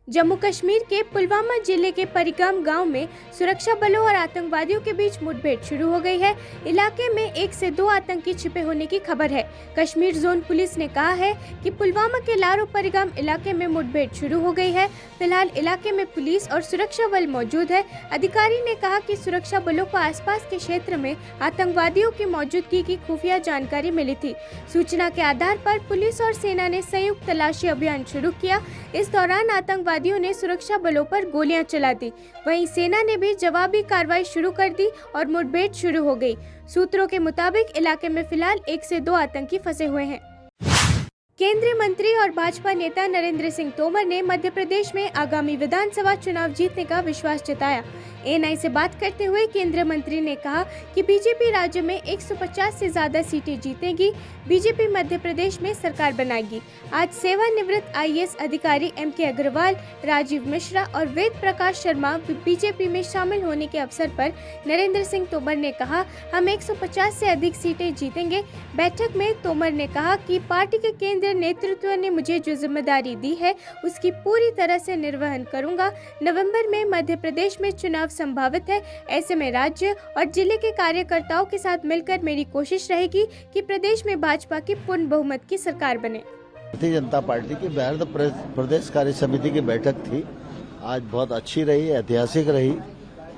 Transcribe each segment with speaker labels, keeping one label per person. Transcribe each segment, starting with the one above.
Speaker 1: जम्मू कश्मीर के पुलवामा जिले के परिगाम गांव में सुरक्षा बलों और आतंकवादियों के बीच मुठभेड़ शुरू हो गई है। इलाके में 1 से 2 आतंकी छिपे होने की खबर है। कश्मीर जोन पुलिस ने कहा है कि पुलवामा के लारो परिगाम इलाके में मुठभेड़ शुरू हो गई है। फिलहाल इलाके में पुलिस और सुरक्षा बल मौजूद है। अधिकारी ने कहा कि सुरक्षा बलों को आसपास के क्षेत्र में आतंकवादियों की मौजूदगी की खुफिया जानकारी मिली थी। सूचना के आधार पर पुलिस और सेना ने संयुक्त तलाशी अभियान शुरू किया। इस दौरान आतंकवादियों ने सुरक्षा बलों पर गोलियां चला दी। वहीं सेना ने भी जवाबी कार्रवाई शुरू कर दी और मुठभेड़ शुरू हो गई। सूत्रों के मुताबिक इलाके में फिलहाल 1 से 2 आतंकी फंसे हुए हैं। केंद्रीय मंत्री और भाजपा नेता नरेंद्र सिंह तोमर ने मध्य प्रदेश में आगामी विधानसभा चुनाव जीतने का विश्वास जताया। एएनआई से बात करते हुए केंद्रीय मंत्री ने कहा कि बीजेपी राज्य में 150 से ज्यादा सीटें जीतेगी। बीजेपी मध्य प्रदेश में सरकार बनाएगी। आज सेवानिवृत्त आईएएस अधिकारी एमके अग्रवाल, राजीव मिश्रा और वेद प्रकाश शर्मा बीजेपी में शामिल होने के अवसर पर नरेंद्र सिंह तोमर ने कहा, हम 150 से अधिक सीटें जीतेंगे। बैठक में तोमर ने कहा कि पार्टी के केंद्रीय नेतृत्व ने मुझे जो जिम्मेदारी दी है उसकी पूरी तरह से निर्वहन करूंगा। नवंबर में मध्य प्रदेश में चुनाव संभावित है। ऐसे में राज्य और जिले के कार्यकर्ताओं के साथ मिलकर मेरी कोशिश रहेगी कि प्रदेश में भाजपा की पूर्ण बहुमत की सरकार बने।
Speaker 2: भारतीय जनता पार्टी की बिहार प्रदेश कार्य समिति की बैठक थी। आज बहुत अच्छी रही, ऐतिहासिक रही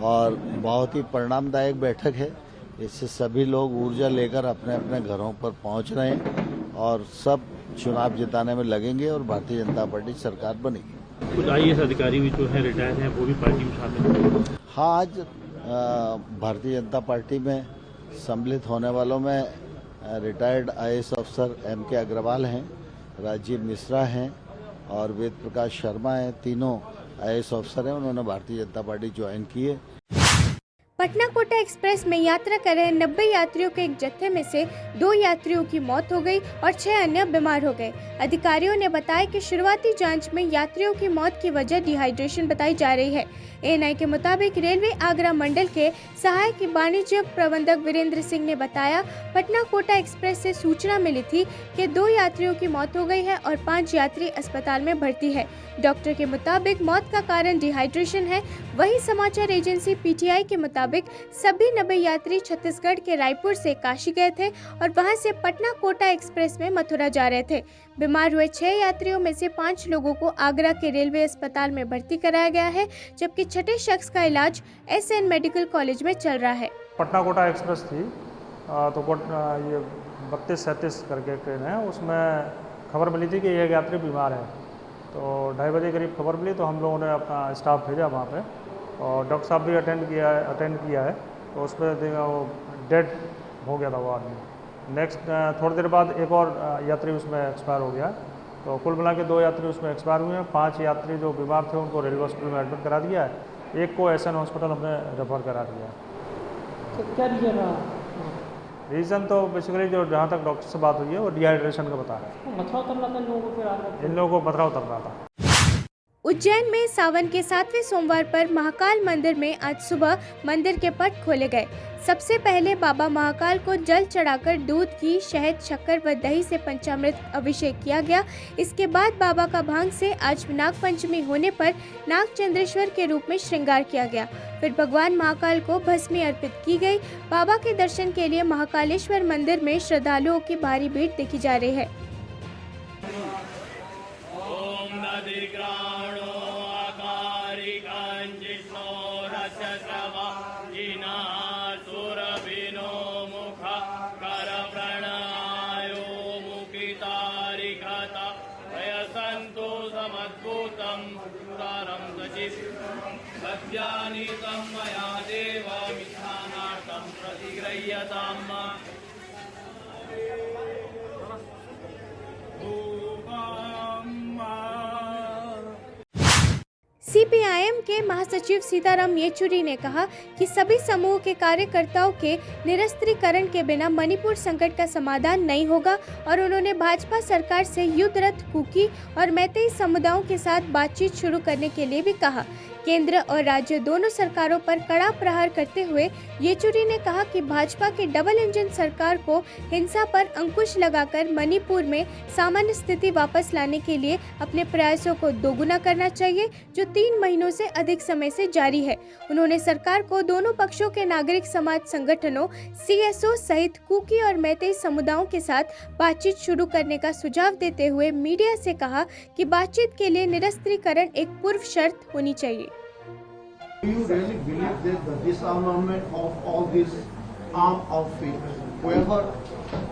Speaker 2: और बहुत ही परिणामदायक बैठक है। इससे सभी लोग ऊर्जा लेकर अपने अपने घरों पर पहुंच रहे हैं और सब चुनाव जिताने में लगेंगे और भारतीय जनता पार्टी सरकार बनेगी।
Speaker 3: कुछ आईएएस अधिकारी भी जो है रिटायर हैं वो भी पार्टी में शामिल हैं।
Speaker 2: हाँ, आज भारतीय जनता पार्टी में सम्मिलित होने वालों में रिटायर्ड आईएएस अफसर एमके अग्रवाल हैं, राजीव मिश्रा हैं और वेद प्रकाश शर्मा हैं। तीनों आईएएस अफसर हैं, उन्होंने भारतीय जनता पार्टी ज्वाइन की है।
Speaker 1: पटना कोटा एक्सप्रेस में यात्रा कर रहे 90 यात्रियों के एक जत्थे में से 2 यात्रियों की मौत हो गई और 6 अन्य बीमार हो गए। अधिकारियों ने बताया कि शुरुआती जांच में यात्रियों की मौत की वजह डिहाइड्रेशन बताई जा रही है। एएनआई के मुताबिक रेलवे आगरा मंडल के सहायक वाणिज्य प्रबंधक वीरेंद्र सिंह ने बताया, पटना कोटा एक्सप्रेस से सूचना मिली थी कि 2 यात्रियों की मौत हो गई है और 5 यात्री अस्पताल में भर्ती है। डॉक्टर के मुताबिक मौत का कारण डिहाइड्रेशन है। वहीं समाचार एजेंसी पीटीआई के मुताबिक सभी 90 यात्री छत्तीसगढ़ के रायपुर से काशी गए थे और वहां से पटना कोटा एक्सप्रेस में मथुरा जा रहे थे। बीमार हुए 6 यात्रियों में से 5 लोगों को आगरा के रेलवे अस्पताल में भर्ती कराया गया है, जबकि छठे शख्स का इलाज एसएन मेडिकल कॉलेज में चल रहा है।
Speaker 4: पटना कोटा एक्सप्रेस थी तो ये 32-37 करके ट्रेन है, उसमें खबर मिली थी कि एक यात्री बीमार है। तो 2:30 बजे करीब खबर मिली तो हम लोगों ने अपना स्टाफ भेजा वहाँ पे और डॉक्टर साहब भी अटेंड किया है। तो उस पर वो डेड हो गया था वो आदमी। नेक्स्ट थोड़ी देर बाद एक और यात्री उसमें एक्सपायर हो गया। तो कुल मिला के 2 यात्री उसमें एक्सपायर हुए हैं। 5 यात्री जो बीमार थे उनको रेलवे हॉस्पिटल में एडमिट करा दिया है। एक को एसएन हॉस्पिटल हमने रेफर करा दिया है।
Speaker 5: तो क्या रीजन रहा?
Speaker 4: रीज़न तो बेसिकली जो जहाँ तक डॉक्टर से बात हुई है वो डिहाइड्रेशन का बता रहा है।
Speaker 5: मथुरा उतरना था इन लोगों को, फिर
Speaker 4: इन लोगों को मथुरा उतरना था।
Speaker 1: उज्जैन में सावन के 7वें सोमवार पर महाकाल मंदिर में आज सुबह मंदिर के पट खोले गए। सबसे पहले बाबा महाकाल को जल चढ़ाकर दूध, घी, शहद, शक्कर व दही से पंचामृत अभिषेक किया गया। इसके बाद बाबा का भांग से आज नाग पंचमी होने पर नाग चंद्रेश्वर के रूप में श्रृंगार किया गया। फिर भगवान महाकाल को भस्मी अर्पित की गई। बाबा के दर्शन के लिए महाकालेश्वर मंदिर में श्रद्धालुओं की भारी भीड़ देखी जा रही है। सीपीआईएम के महासचिव सीताराम येचुरी ने कहा कि सभी समूह के कार्यकर्ताओं के निरस्त्रीकरण के बिना मणिपुर संकट का समाधान नहीं होगा और उन्होंने भाजपा सरकार से युद्धरत कुकी और मैतेई समुदायों के साथ बातचीत शुरू करने के लिए भी कहा। केंद्र और राज्य दोनों सरकारों पर कड़ा प्रहार करते हुए येचुरी ने कहा कि भाजपा के डबल इंजन सरकार को हिंसा पर अंकुश लगाकर मणिपुर में सामान्य स्थिति वापस लाने के लिए अपने प्रयासों को दोगुना करना चाहिए, जो 3 महीनों से अधिक समय से जारी है। उन्होंने सरकार को दोनों पक्षों के नागरिक समाज संगठनों, CSO सहित कुकी और मैतेई समुदायों के साथ बातचीत शुरू करने का सुझाव देते हुए मीडिया से कहा कि बातचीत के लिए निरस्त्रीकरण एक पूर्व शर्त होनी चाहिए।
Speaker 6: Do you really believe that the disarmament of all these armed outfits, whoever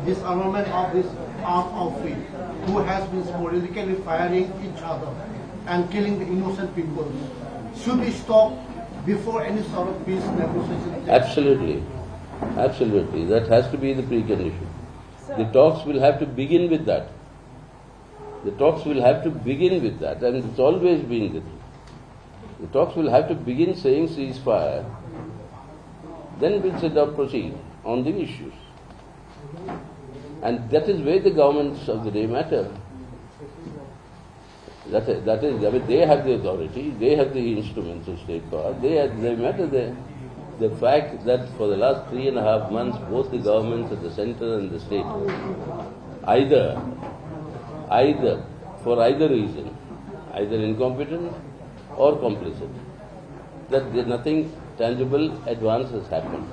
Speaker 6: disarmament of this armed outfit, who has been sporadically firing each other and killing the innocent people, should be stopped before any sort of peace negotiation?
Speaker 7: Absolutely. Absolutely. That has to be the precondition. The talks will have to begin with that. The talks will have to begin with that, and it's always been the truth. The talks will have to begin saying ceasefire, then we'll set up proceed on the issues. And that is where the governments of the day matter. That is, I mean, they have the authority, they have the instruments of state power, they matter there. The fact that for the last 3.5 months, both the governments at the center and the state, either for either reason, either incompetent or complicit, that nothing tangible advance has happened.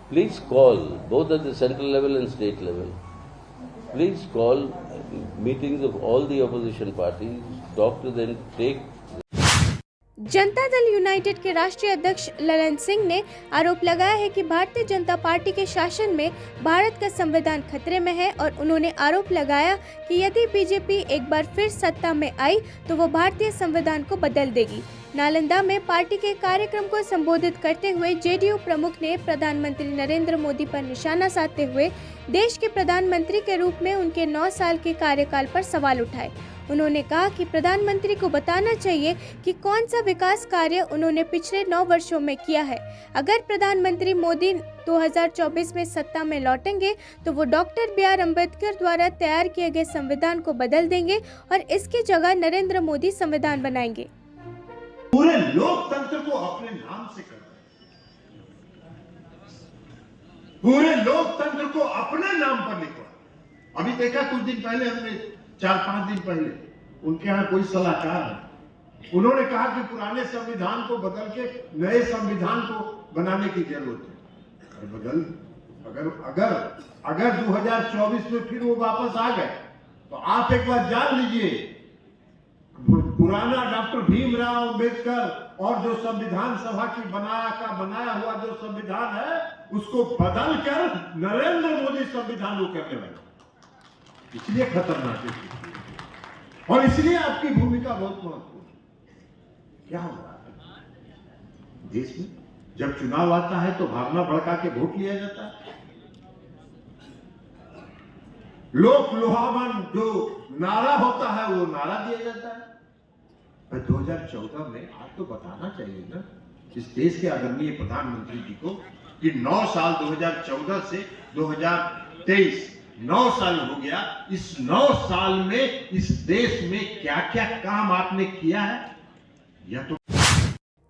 Speaker 7: Please call, both at the central level and state level, please call meetings of all the opposition parties, talk to them, take.
Speaker 1: Janata Dal United के राष्ट्रीय अध्यक्ष ललन सिंह ने आरोप लगाया है कि Bharatiya Janata party के शासन में भारत का संविधान खतरे में है और उन्होंने आरोप लगाया कि यदि बीजेपी एक बार फिर सत्ता में आई तो वो भारतीय संविधान को बदल देगी। नालंदा में पार्टी के कार्यक्रम को संबोधित करते हुए जेडीयू प्रमुख ने प्रधानमंत्री नरेंद्र मोदी पर निशाना साधते हुए देश के प्रधानमंत्री के रूप में उनके 9 साल के कार्यकाल पर सवाल उठाए। उन्होंने कहा कि प्रधानमंत्री को बताना चाहिए कि कौन सा विकास कार्य उन्होंने पिछले 9 वर्षों में किया है। अगर प्रधानमंत्री मोदी 2024 में सत्ता में लौटेंगे तो वो डॉक्टर BR अम्बेडकर द्वारा तैयार किए गए संविधान को बदल देंगे और इसकी जगह नरेंद्र मोदी संविधान बनाएंगे।
Speaker 6: पूरे लोकतंत्र को अपने नाम से कर रहे हैं, पूरे लोकतंत्र को अपने नाम पर लिखवा। अभी देखा कुछ दिन पहले, हमने 4-5 दिन पहले उनके यहाँ कोई सलाहकार है, उन्होंने कहा कि पुराने संविधान को बदल के नए संविधान को बनाने की जरूरत है। अगर 2024 में फिर वो वापस आ गए तो आप एक बार जान लीजिए, पुराना डॉक्टर भीमराव अम्बेडकर और जो संविधान सभा की बनाया हुआ जो संविधान है उसको बदल कर नरेंद्र मोदी संविधान को करने वाले। इसलिए खतरनाक है और इसलिए आपकी भूमिका बहुत महत्वपूर्ण। क्या हो रहा है देश में? जब चुनाव आता है तो भावना भड़का के वोट लिया जाता है। लोक लुभावन जो नारा होता है वो नारा दिया जाता है। 2014 में आप तो बताना चाहिए ना इस देश के आदरणीय प्रधानमंत्री जी को कि 9 साल 2014 से 2023 9 साल हो गया। इस 9 साल में इस देश में क्या क्या काम आपने किया है, यह तो।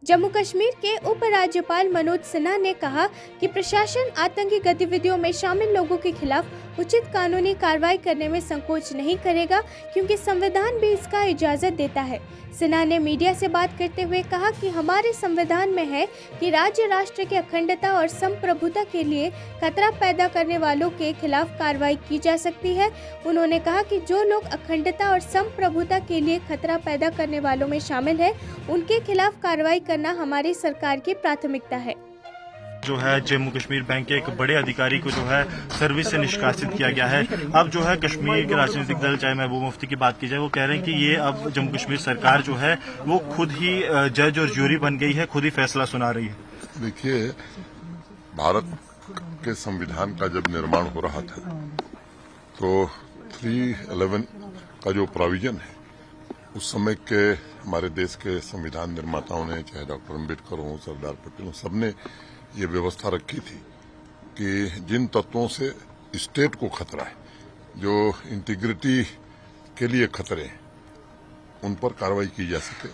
Speaker 1: जम्मू कश्मीर के उप राज्यपाल मनोज सिन्हा ने कहा कि प्रशासन आतंकी गतिविधियों में शामिल लोगों के खिलाफ उचित कानूनी कार्रवाई करने में संकोच नहीं करेगा, क्योंकि संविधान भी इसका इजाजत देता है। सिन्हा ने मीडिया से बात करते हुए कहा कि हमारे संविधान में है कि राज्य राष्ट्र की अखंडता और संप्रभुता के लिए खतरा पैदा करने वालों के खिलाफ कार्रवाई की जा सकती है। उन्होंने कहा कि जो लोग अखंडता और संप्रभुता के लिए खतरा पैदा करने वालों में शामिल है, उनके खिलाफ कार्रवाई करना हमारी सरकार की प्राथमिकता है।
Speaker 8: जो है जम्मू कश्मीर बैंक के एक बड़े अधिकारी को जो है सर्विस से निष्कासित किया गया है। अब जो है कश्मीर के राजनीतिक दल, चाहे महबूब मुफ्ती की बात की जाए, वो कह रहे हैं कि ये अब जम्मू कश्मीर सरकार जो है वो खुद ही जज और ज्यूरी बन गई है, खुद ही फैसला सुना रही है।
Speaker 9: देखिए, भारत के संविधान का जब निर्माण हो रहा था तो 311 का जो प्रोविजन है उस समय के हमारे देश के संविधान निर्माताओं ने, चाहे डॉक्टर अम्बेडकर हों, सरदार पटेल हों, सबने ये व्यवस्था रखी थी कि जिन तत्वों से स्टेट को खतरा है, जो इंटीग्रिटी के लिए खतरे हैं, उन पर कार्रवाई की जा सके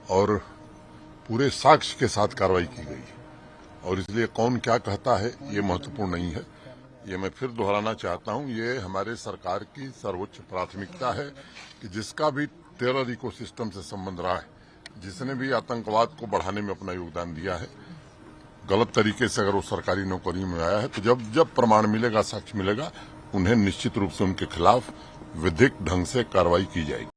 Speaker 9: और पूरे साक्ष्य के साथ कार्रवाई की गई है और इसलिए कौन क्या कहता है ये महत्वपूर्ण नहीं है। ये मैं फिर दोहराना चाहता हूं, ये हमारे सरकार की सर्वोच्च प्राथमिकता है कि जिसका भी टेरर इकोसिस्टम से संबंध रहा है, जिसने भी आतंकवाद को बढ़ाने में अपना योगदान दिया है, गलत तरीके से अगर वो सरकारी नौकरी में आया है, तो जब जब प्रमाण मिलेगा, साक्ष्य मिलेगा, उन्हें निश्चित रूप से उनके खिलाफ विधिक ढंग से कार्रवाई की जाएगी।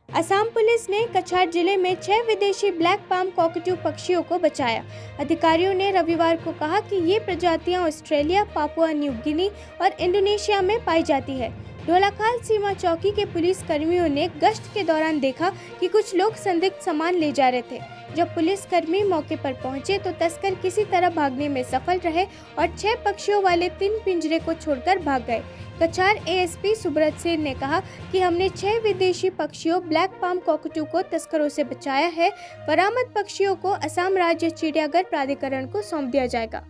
Speaker 1: असम पुलिस ने कछार जिले में 6 विदेशी ब्लैक पाम कॉकटेल पक्षियों को बचाया। अधिकारियों ने रविवार को कहा कि ये प्रजातियां ऑस्ट्रेलिया, पापुआ न्यू गिनी और इंडोनेशिया में पाई जाती है। ढोलाखाल सीमा चौकी के पुलिस कर्मियों ने गश्त के दौरान देखा कि कुछ लोग संदिग्ध सामान ले जा रहे थे। जब पुलिसकर्मी मौके पर पहुंचे तो तस्कर किसी तरह भागने में सफल रहे और 6 पक्षियों वाले 3 पिंजरे को छोड़कर भाग गए। कछार एएसपी सुब्रत सिंह ने कहा कि हमने 6 विदेशी पक्षियों ब्लैक पाम कॉकटेल को तस्करों से बचाया है। बरामद पक्षियों को असम राज्य चिड़ियाघर प्राधिकरण को सौंप दिया जाएगा।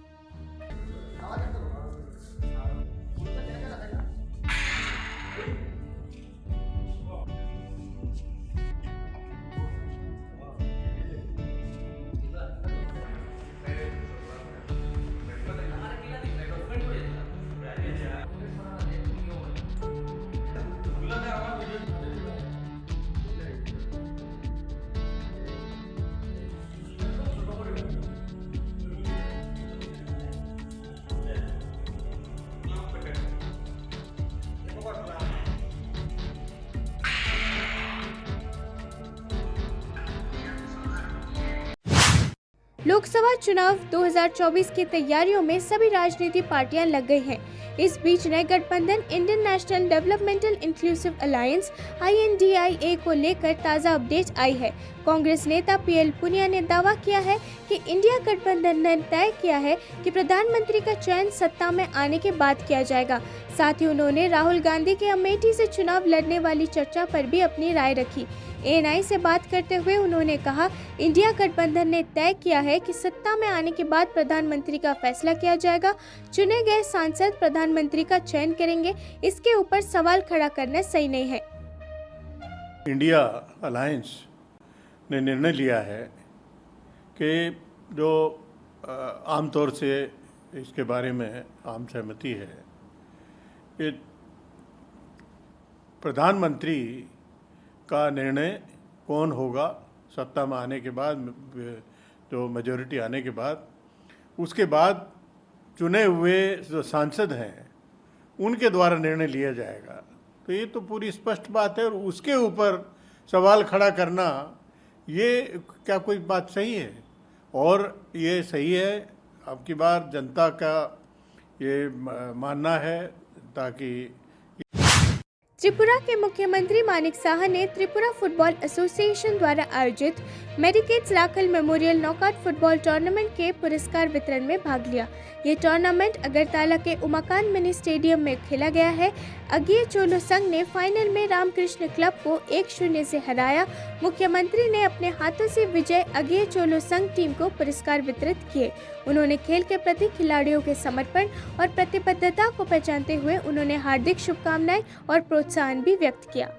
Speaker 1: लोकसभा चुनाव 2024 की तैयारियों में सभी राजनीतिक पार्टियां लग गई हैं। इस बीच नए गठबंधन Indian national developmental inclusive alliance INDIA को लेकर ताज़ा अपडेट आई है। कांग्रेस नेता PL पुनिया ने दावा किया है कि इंडिया गठबंधन ने तय किया है कि प्रधानमंत्री का चयन सत्ता में आने के बाद किया जाएगा। साथ ही उन्होंने राहुल गांधी के अमेठी से चुनाव लड़ने वाली चर्चा पर भी अपनी राय रखी। ANI से बात करते हुए उन्होंने कहा, इंडिया गठबंधन ने तय किया है कि सत्ता में आने के बाद प्रधानमंत्री का फैसला किया जाएगा। चुने गए सांसद प्रधानमंत्री का चयन करेंगे। इसके ऊपर सवाल खड़ा करना सही नहीं है।
Speaker 10: इंडिया अलायंस ने निर्णय लिया है कि जो आमतौर से इसके बारे में आम सहमति है कि प्रधानमंत्री का निर्णय कौन होगा सत्ता में आने के बाद, जो मेजॉरिटी आने के बाद, उसके बाद चुने हुए जो सांसद हैं उनके द्वारा निर्णय लिया जाएगा। तो ये तो पूरी स्पष्ट बात है और उसके ऊपर सवाल खड़ा करना ये क्या कोई बात सही है? और ये सही है, अब की बार जनता का ये मानना है। ताकि
Speaker 1: त्रिपुरा के मुख्यमंत्री मानिक साहा ने त्रिपुरा फुटबॉल एसोसिएशन द्वारा आयोजित मेडिकेट्स राखल मेमोरियल नॉकआउट फुटबॉल टूर्नामेंट के पुरस्कार वितरण में भाग लिया। ये टूर्नामेंट अगरतला के उमाकांत मिनी स्टेडियम में खेला गया है। अगिए चोलो संघ ने फाइनल में रामकृष्ण क्लब को 1-0 से हराया। मुख्यमंत्री ने अपने हाथों से विजय अगिए चोलो संघ टीम को पुरस्कार वितरित किए। उन्होंने खेल के प्रति खिलाड़ियों के समर्पण और प्रतिबद्धता को पहचानते हुए उन्होंने हार्दिक शुभकामनाएं और प्रोत्साहन भी व्यक्त किया।